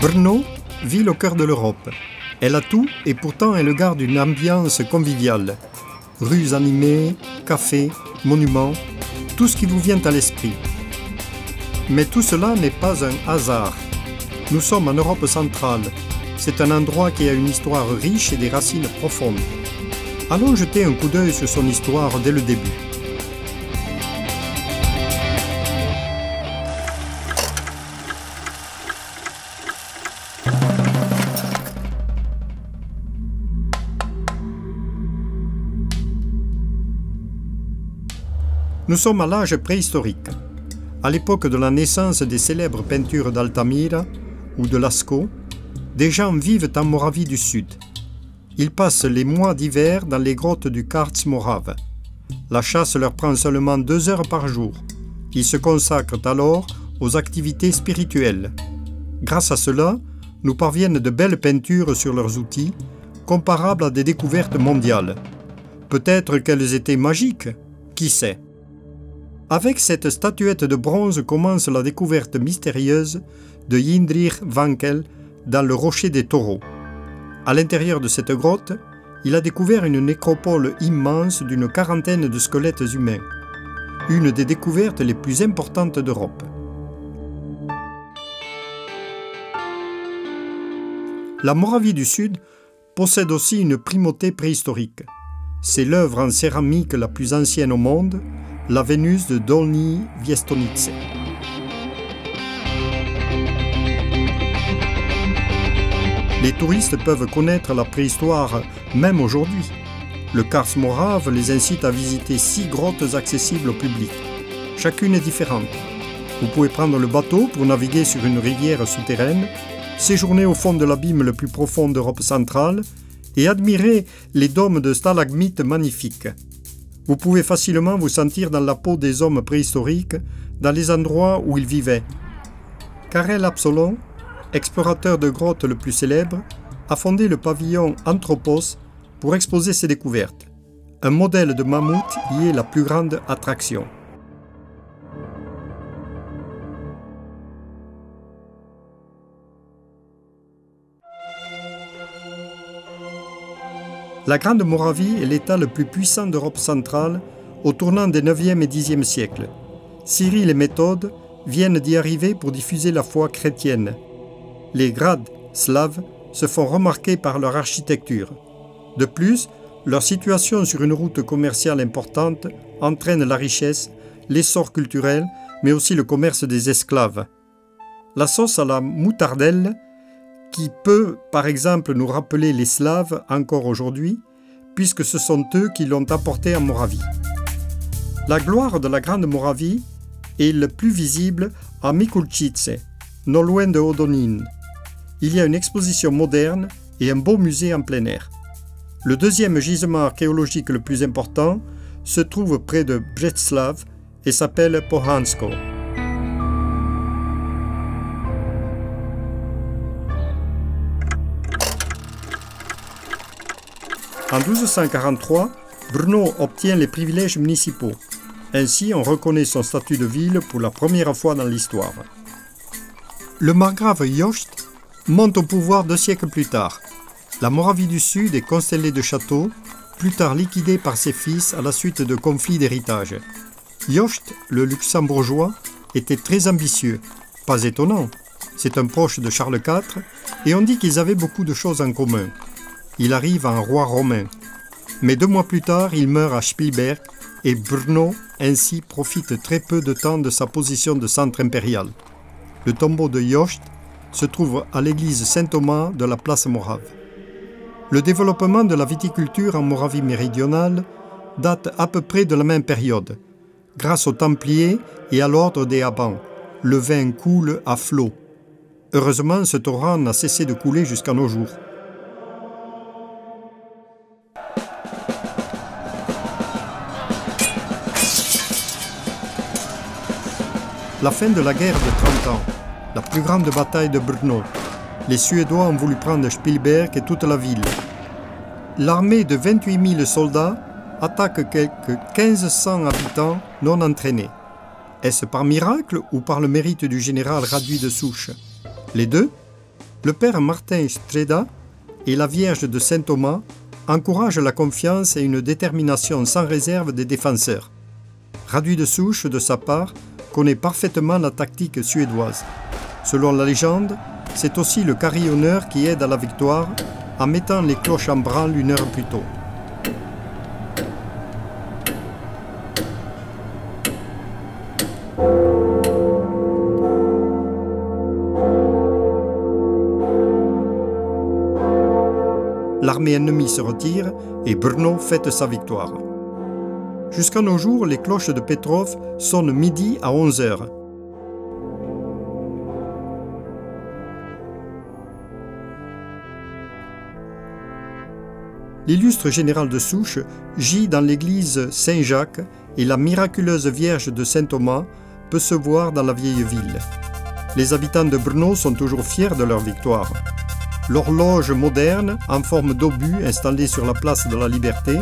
Brno, ville au cœur de l'Europe. Elle a tout et pourtant elle garde une ambiance conviviale. Rues animées, cafés, monuments, tout ce qui vous vient à l'esprit. Mais tout cela n'est pas un hasard. Nous sommes en Europe centrale. C'est un endroit qui a une histoire riche et des racines profondes. Allons jeter un coup d'œil sur son histoire dès le début. Nous sommes à l'âge préhistorique, à l'époque de la naissance des célèbres peintures d'Altamira ou de Lascaux. Des gens vivent en Moravie du Sud. Ils passent les mois d'hiver dans les grottes du Karst morave. La chasse leur prend seulement 2 heures par jour. Ils se consacrent alors aux activités spirituelles. Grâce à cela, nous parviennent de belles peintures sur leurs outils, comparables à des découvertes mondiales. Peut-être qu'elles étaient magiques, qui sait? Avec cette statuette de bronze commence la découverte mystérieuse de Jindřich Wankel dans le rocher des taureaux. À l'intérieur de cette grotte, il a découvert une nécropole immense d'une 40aine de squelettes humains, une des découvertes les plus importantes d'Europe. La Moravie du Sud possède aussi une primauté préhistorique. C'est l'œuvre en céramique la plus ancienne au monde, la Vénus de Dolní Věstonice. Les touristes peuvent connaître la préhistoire même aujourd'hui. Le Karst morave les incite à visiter 6 grottes accessibles au public. Chacune est différente. Vous pouvez prendre le bateau pour naviguer sur une rivière souterraine, séjourner au fond de l'abîme le plus profond d'Europe centrale et admirer les dômes de stalagmites magnifiques. Vous pouvez facilement vous sentir dans la peau des hommes préhistoriques dans les endroits où ils vivaient. Karel Absolon, explorateur de grottes le plus célèbre, a fondé le pavillon Anthropos pour exposer ses découvertes. Un modèle de mammouth y est la plus grande attraction. La Grande Moravie est l'État le plus puissant d'Europe centrale au tournant des 9e et 10e siècles. Cyril et Méthode viennent d'y arriver pour diffuser la foi chrétienne. Les grades slaves se font remarquer par leur architecture. De plus, leur situation sur une route commerciale importante entraîne la richesse, l'essor culturel, mais aussi le commerce des esclaves. La sauce à la moutardelle, qui peut, par exemple, nous rappeler les Slaves encore aujourd'hui, puisque ce sont eux qui l'ont apporté en Moravie. La gloire de la Grande Moravie est le plus visible à Mikulčice, non loin de Hodonín. Il y a une exposition moderne et un beau musée en plein air. Le deuxième gisement archéologique le plus important se trouve près de Břeclav et s'appelle Pohansko. En 1243, Brno obtient les privilèges municipaux. Ainsi, on reconnaît son statut de ville pour la première fois dans l'histoire. Le margrave Jošt monte au pouvoir 2 siècles plus tard. La Moravie du Sud est constellée de châteaux, plus tard liquidés par ses fils à la suite de conflits d'héritage. Jošt, le luxembourgeois, était très ambitieux. Pas étonnant, c'est un proche de Charles IV, et on dit qu'ils avaient beaucoup de choses en commun. Il arrive en roi romain. Mais 2 mois plus tard, il meurt à Spielberg et Brno ainsi profite très peu de temps de sa position de centre impérial. Le tombeau de Jošt se trouve à l'église Saint-Thomas de la place Morave. Le développement de la viticulture en Moravie méridionale date à peu près de la même période. Grâce aux Templiers et à l'ordre des Abans, le vin coule à flot. Heureusement, ce torrent n'a cessé de couler jusqu'à nos jours. La fin de la guerre de 30 ans, la plus grande bataille de Brno. Les Suédois ont voulu prendre Spielberg et toute la ville. L'armée de 28 000 soldats attaque quelques 1500 habitants non entraînés. Est-ce par miracle ou par le mérite du général Raduj de Souche? Les deux? Le père Martin Streda et la Vierge de Saint-Thomas encouragent la confiance et une détermination sans réserve des défenseurs. Raduit de Souche, de sa part, connaît parfaitement la tactique suédoise. Selon la légende, c'est aussi le carillonneur qui aide à la victoire en mettant les cloches en branle une heure plus tôt. L'armée ennemie se retire et Brno fête sa victoire. Jusqu'à nos jours, les cloches de Petrov sonnent midi à 11 heures. L'illustre général de Souche gît dans l'église Saint-Jacques et la miraculeuse Vierge de Saint-Thomas peut se voir dans la vieille ville. Les habitants de Brno sont toujours fiers de leur victoire. L'horloge moderne, en forme d'obus installée sur la place de la Liberté,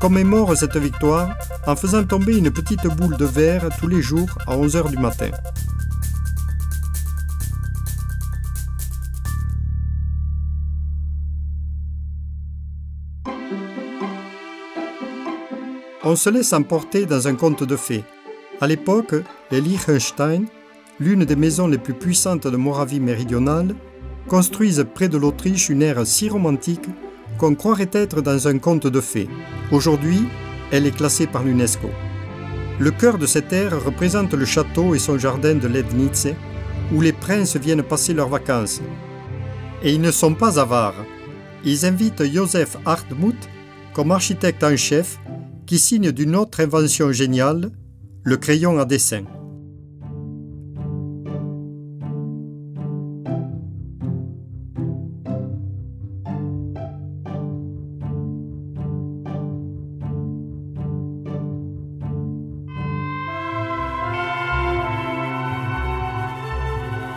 commémore cette victoire en faisant tomber une petite boule de verre tous les jours à 11 h du matin. On se laisse emporter dans un conte de fées. À l'époque, les Liechtenstein, l'une des maisons les plus puissantes de Moravie méridionale, construisent près de l'Autriche une aire si romantique qu'on croirait être dans un conte de fées. Aujourd'hui, elle est classée par l'UNESCO. Le cœur de cette aire représente le château et son jardin de Lednice, où les princes viennent passer leurs vacances. Et ils ne sont pas avares. Ils invitent Josef Hartmut comme architecte en chef, qui signe d'une autre invention géniale, le crayon à dessin.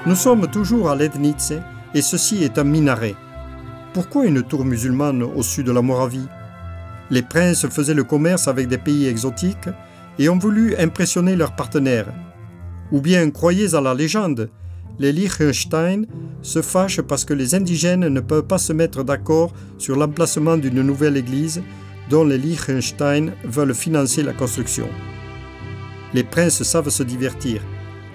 Nous sommes toujours à Lednice et ceci est un minaret. Pourquoi une tour musulmane au sud de la Moravie? Les princes faisaient le commerce avec des pays exotiques et ont voulu impressionner leurs partenaires. Ou bien, croyez à la légende, les Liechtenstein se fâchent parce que les indigènes ne peuvent pas se mettre d'accord sur l'emplacement d'une nouvelle église dont les Liechtenstein veulent financer la construction. Les princes savent se divertir.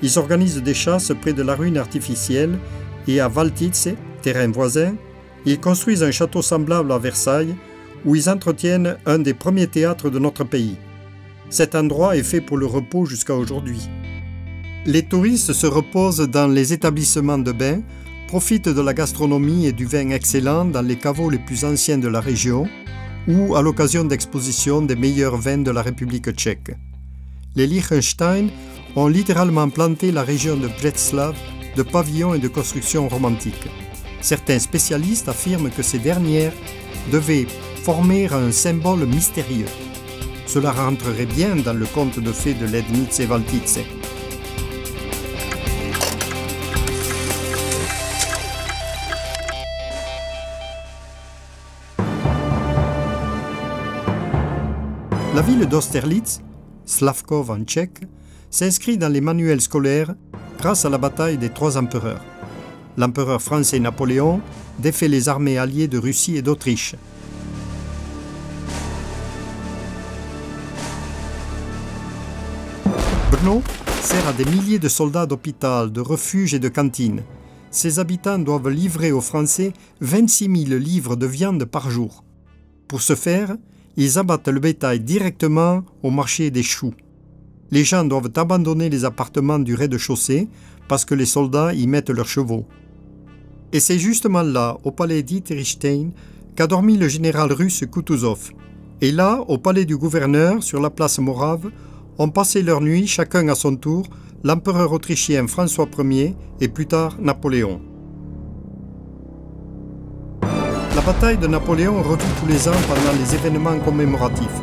Ils organisent des chasses près de la ruine artificielle et à Valtice, terrain voisin, ils construisent un château semblable à Versailles où ils entretiennent un des premiers théâtres de notre pays. Cet endroit est fait pour le repos jusqu'à aujourd'hui. Les touristes se reposent dans les établissements de bains, profitent de la gastronomie et du vin excellent dans les caveaux les plus anciens de la région ou à l'occasion d'expositions des meilleurs vins de la République tchèque. Les Liechtenstein ont littéralement planté la région de Břeclav de pavillons et de constructions romantiques. Certains spécialistes affirment que ces dernières devaient former un symbole mystérieux. Cela rentrerait bien dans le conte de fées de Lednice et Valtice. La ville d'Austerlitz, Slavkov en tchèque, s'inscrit dans les manuels scolaires grâce à la bataille des 3 empereurs. L'empereur français Napoléon défait les armées alliées de Russie et d'Autriche. Brno sert à des milliers de soldats d'hôpital, de refuges et de cantines. Ses habitants doivent livrer aux Français 26 000 livres de viande par jour. Pour ce faire, ils abattent le bétail directement au marché des choux. Les gens doivent abandonner les appartements du rez-de-chaussée parce que les soldats y mettent leurs chevaux. Et c'est justement là, au palais d'Iteristein, qu'a dormi le général russe Kutuzov. Et là, au palais du gouverneur, sur la place Morave, ont passé leur nuit, chacun à son tour, l'empereur autrichien François Ier et plus tard Napoléon. La bataille de Napoléon revit tous les ans pendant les événements commémoratifs.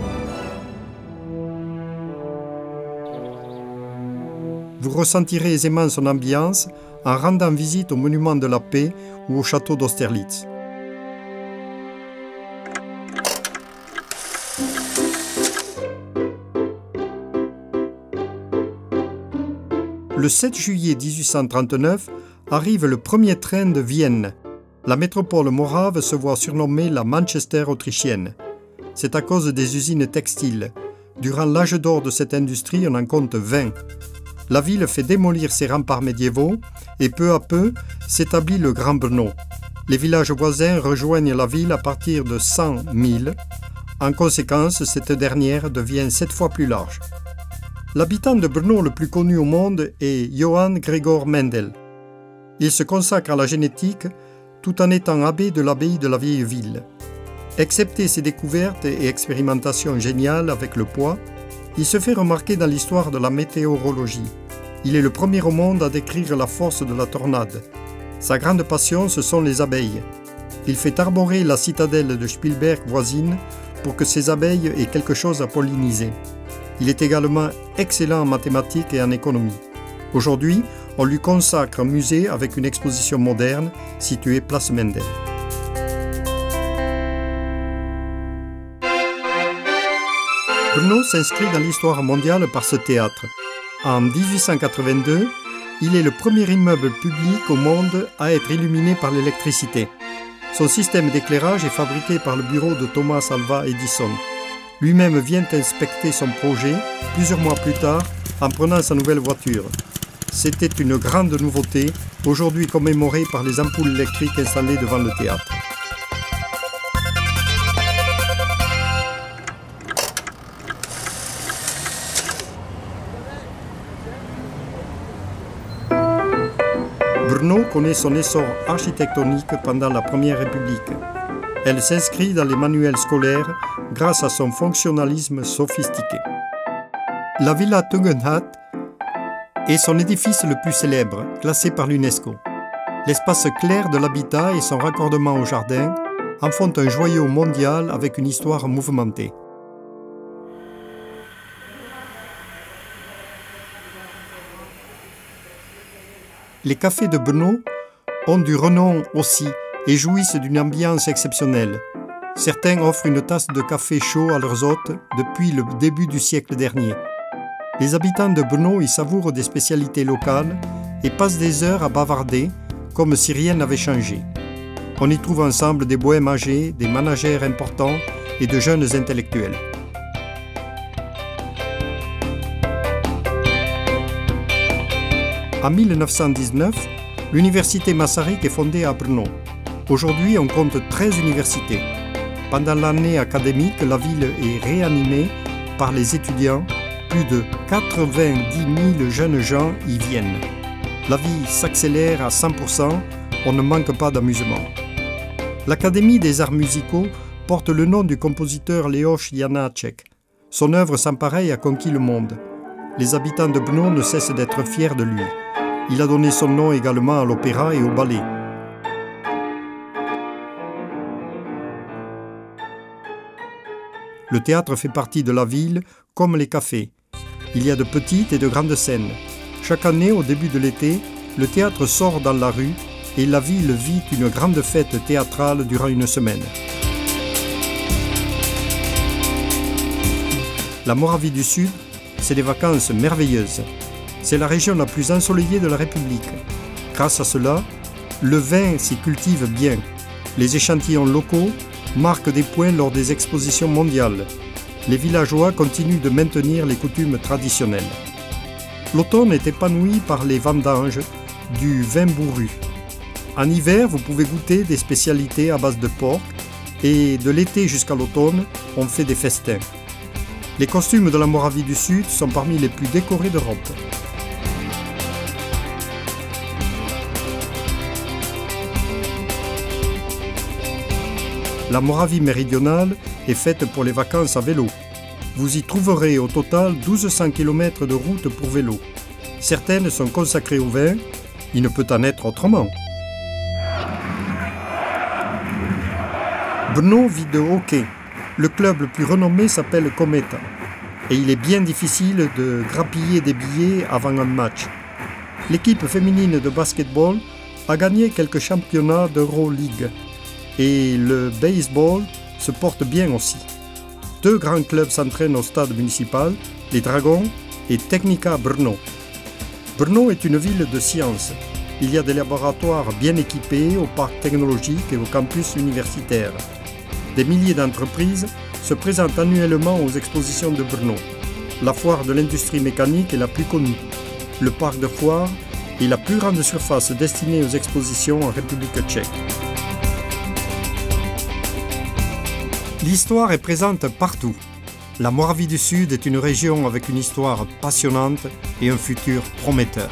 Vous ressentirez aisément son ambiance en rendant visite au monument de la paix ou au château d'Austerlitz. Le 7 juillet 1839 arrive le premier train de Vienne. La métropole morave se voit surnommée la Manchester autrichienne. C'est à cause des usines textiles. Durant l'âge d'or de cette industrie, on en compte 20. La ville fait démolir ses remparts médiévaux et peu à peu s'établit le Grand Brno. Les villages voisins rejoignent la ville à partir de 100 000. En conséquence, cette dernière devient 7 fois plus large. L'habitant de Brno le plus connu au monde est Johann Gregor Mendel. Il se consacre à la génétique tout en étant abbé de l'abbaye de la vieille ville. Excepté ses découvertes et expérimentations géniales avec le poids, il se fait remarquer dans l'histoire de la météorologie. Il est le premier au monde à décrire la force de la tornade. Sa grande passion, ce sont les abeilles. Il fait arborer la citadelle de Spielberg voisine pour que ses abeilles aient quelque chose à polliniser. Il est également excellent en mathématiques et en économie. Aujourd'hui, on lui consacre un musée avec une exposition moderne située place Mendel. Brno s'inscrit dans l'histoire mondiale par ce théâtre. En 1882, il est le premier immeuble public au monde à être illuminé par l'électricité. Son système d'éclairage est fabriqué par le bureau de Thomas Alva Edison. Lui-même vient inspecter son projet plusieurs mois plus tard en prenant sa nouvelle voiture. C'était une grande nouveauté, aujourd'hui commémorée par les ampoules électriques installées devant le théâtre. Brno connaît son essor architectonique pendant la Première République. Elle s'inscrit dans les manuels scolaires grâce à son fonctionnalisme sophistiqué. La Villa Tugendhat est son édifice le plus célèbre, classé par l'UNESCO. L'espace clair de l'habitat et son raccordement au jardin en font un joyau mondial avec une histoire mouvementée. Les cafés de Brno ont du renom aussi et jouissent d'une ambiance exceptionnelle. Certains offrent une tasse de café chaud à leurs hôtes depuis le début du siècle dernier. Les habitants de Brno y savourent des spécialités locales et passent des heures à bavarder comme si rien n'avait changé. On y trouve ensemble des bohèmes âgés, des managers importants et de jeunes intellectuels. En 1919, l'université Masaryk est fondée à Brno. Aujourd'hui, on compte 13 universités. Pendant l'année académique, la ville est réanimée par les étudiants. Plus de 90 000 jeunes gens y viennent. La vie s'accélère à 100%, on ne manque pas d'amusement. L'Académie des arts musicaux porte le nom du compositeur Leoš Janáček. Son œuvre sans pareil a conquis le monde. Les habitants de Brno ne cessent d'être fiers de lui. Il a donné son nom également à l'opéra et au ballet. Le théâtre fait partie de la ville, comme les cafés. Il y a de petites et de grandes scènes. Chaque année, au début de l'été, le théâtre sort dans la rue et la ville vit une grande fête théâtrale durant une semaine. La Moravie du Sud, c'est des vacances merveilleuses. C'est la région la plus ensoleillée de la République. Grâce à cela, le vin s'y cultive bien. Les échantillons locaux marquent des points lors des expositions mondiales. Les villageois continuent de maintenir les coutumes traditionnelles. L'automne est épanoui par les vendanges du vin bourru. En hiver, vous pouvez goûter des spécialités à base de porc et de l'été jusqu'à l'automne, on fait des festins. Les costumes de la Moravie du Sud sont parmi les plus décorés d'Europe. La Moravie méridionale est faite pour les vacances à vélo. Vous y trouverez au total 1200 km de route pour vélo. Certaines sont consacrées au vin, il ne peut en être autrement. Brno vit de hockey. Le club le plus renommé s'appelle Kometa. Et il est bien difficile de grappiller des billets avant un match. L'équipe féminine de basketball a gagné quelques championnats d'Euroleague. Et le baseball se porte bien aussi. 2 grands clubs s'entraînent au stade municipal, les Dragons et Technika Brno. Brno est une ville de sciences. Il y a des laboratoires bien équipés au parc technologique et au campus universitaire. Des milliers d'entreprises se présentent annuellement aux expositions de Brno. La foire de l'industrie mécanique est la plus connue. Le parc de foire est la plus grande surface destinée aux expositions en République tchèque. L'histoire est présente partout. La Moravie du Sud est une région avec une histoire passionnante et un futur prometteur.